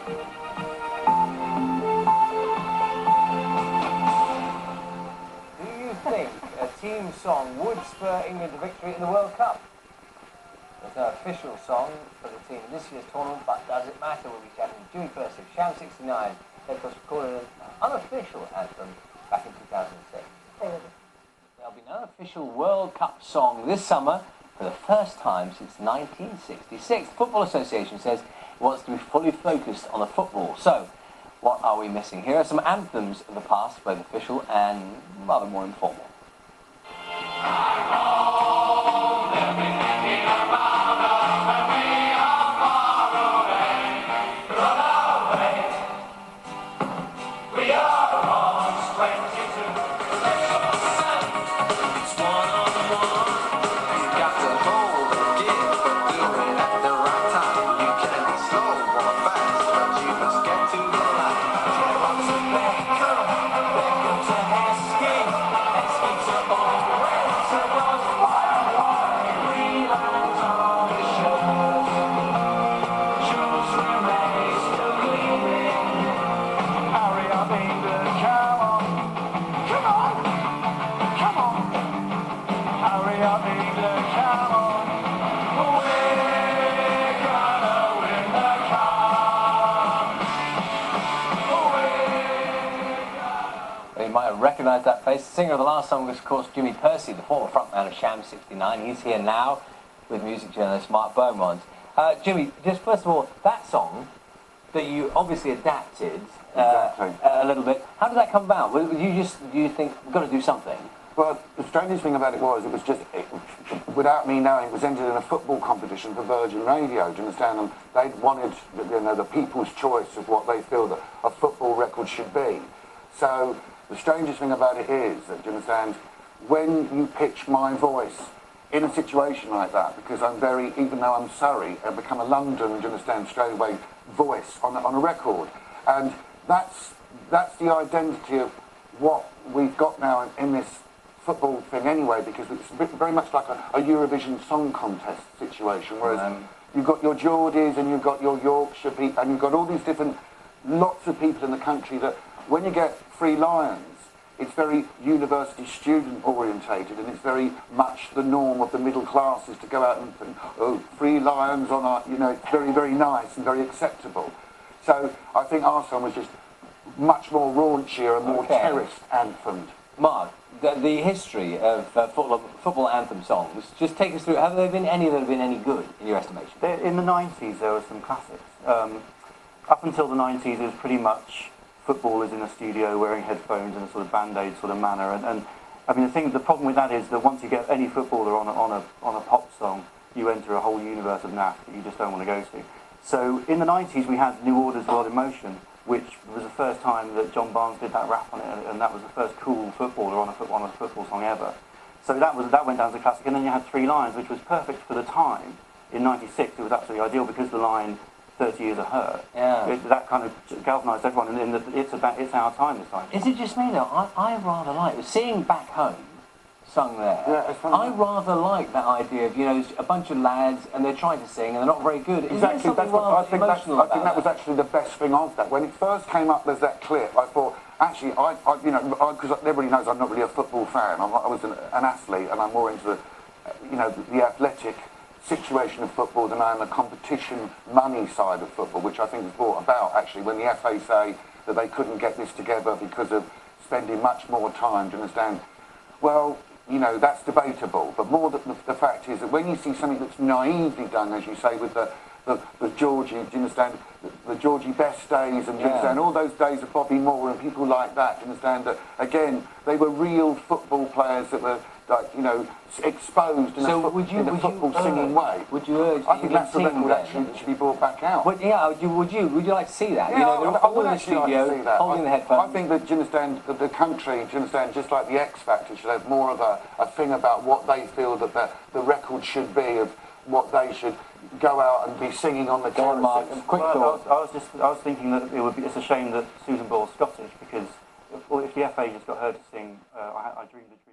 Do you think a team song would spur England to victory in the World Cup? There's no official song for the team in this year's tournament, but does it matter? We'll be chatting with Jimmy Pursey, Sham 69, who of course recorded an unofficial anthem back in 2006. There'll be no official World Cup song this summer for the first time since 1966. The Football Association says it wants to be fully focused on the football. So, what are we missing? Here are some anthems of the past, both official and rather more informal. You might have recognised that face. The singer of the last song was, of course, Jimmy Pursey, the former frontman of Sham 69. He's here now with music journalist Mark Beaumont. Jimmy, just first of all, that song that you obviously adapted a little bit, how did that come about? Do you think we've got to do something? Well, the strangest thing about it was just, without me knowing, it was entered in a football competition for Virgin Radio, do you understand? And they wanted, the people's choice of what they feel that a football record should be. So, the strangest thing about it is that, do you understand, when you pitch my voice in a situation like that, because I'm very, even though I'm Surrey, I've become a London, do you understand, straight away, voice on a record. And that's the identity of what we've got now in this football thing anyway, because it's very much like a Eurovision Song Contest situation, whereas you've got your Geordies and you've got your Yorkshire people, and you've got all these different, lots of people in the country that, when you get Three Lions, it's very university student orientated, and it's very much the norm of the middle classes to go out and think, oh, Three Lions on our, it's very, very nice and very acceptable. So I think our song was just much more raunchier and more terraced anthemed. Mark, the history of football anthem songs, just take us through, have there been any that have been any good, in your estimation? In the 90s, there were some classics. Up until the 90s, it was pretty much footballers in a studio wearing headphones in a sort of band-aid sort of manner. And I mean, the problem with that is that once you get any footballer on a pop song, you enter a whole universe of naff that you just don't want to go to. So in the 90s, we had New Order's World in Motion, which was the first time that John Barnes did that rap on it, and that was the first cool footballer on a football song ever. So that went down as a classic. And then you had Three Lions, which was perfect for the time. In '96, it was absolutely ideal because the line 30 Years of Hurt. Yeah. That kind of galvanised everyone, and it's our time this time. Is it just me though? I rather like seeing Back Home sung there. Yeah, it's funny. I rather like that idea of a bunch of lads and they're trying to sing and they're not very good. Exactly. I think that was actually the best thing of that. When it first came up, there's that clip. I thought, actually, because everybody knows I'm not really a football fan. I was an athlete, and I'm more into the athletic situation of football than I am the competition money side of football, which I think was brought about actually when the FA say that they couldn't get this together because of spending much more time. Do you understand? Well, that's debatable, but more the fact is that when you see something that's naively done, as you say, with the Georgie, do you understand, the Georgie Best days, and do you understand, all those days of Bobby Moore and people like that, do you understand, that, again, they were real football players that were, exposed in a football singing way. Would you urge I think that's the record actually that should be brought back out. Would you like to see that? Yeah, I would actually like to see that. Holding the headphones. I think that, do you understand, that the country, do you understand, just like the X Factor, should have more of a thing about what they feel that the record should be, of what they should go out and be singing on the terraces. Quick thought. I was thinking that it's a shame that Susan Boyle's Scottish, because if the FA just got her to sing I Dreamed a Dream.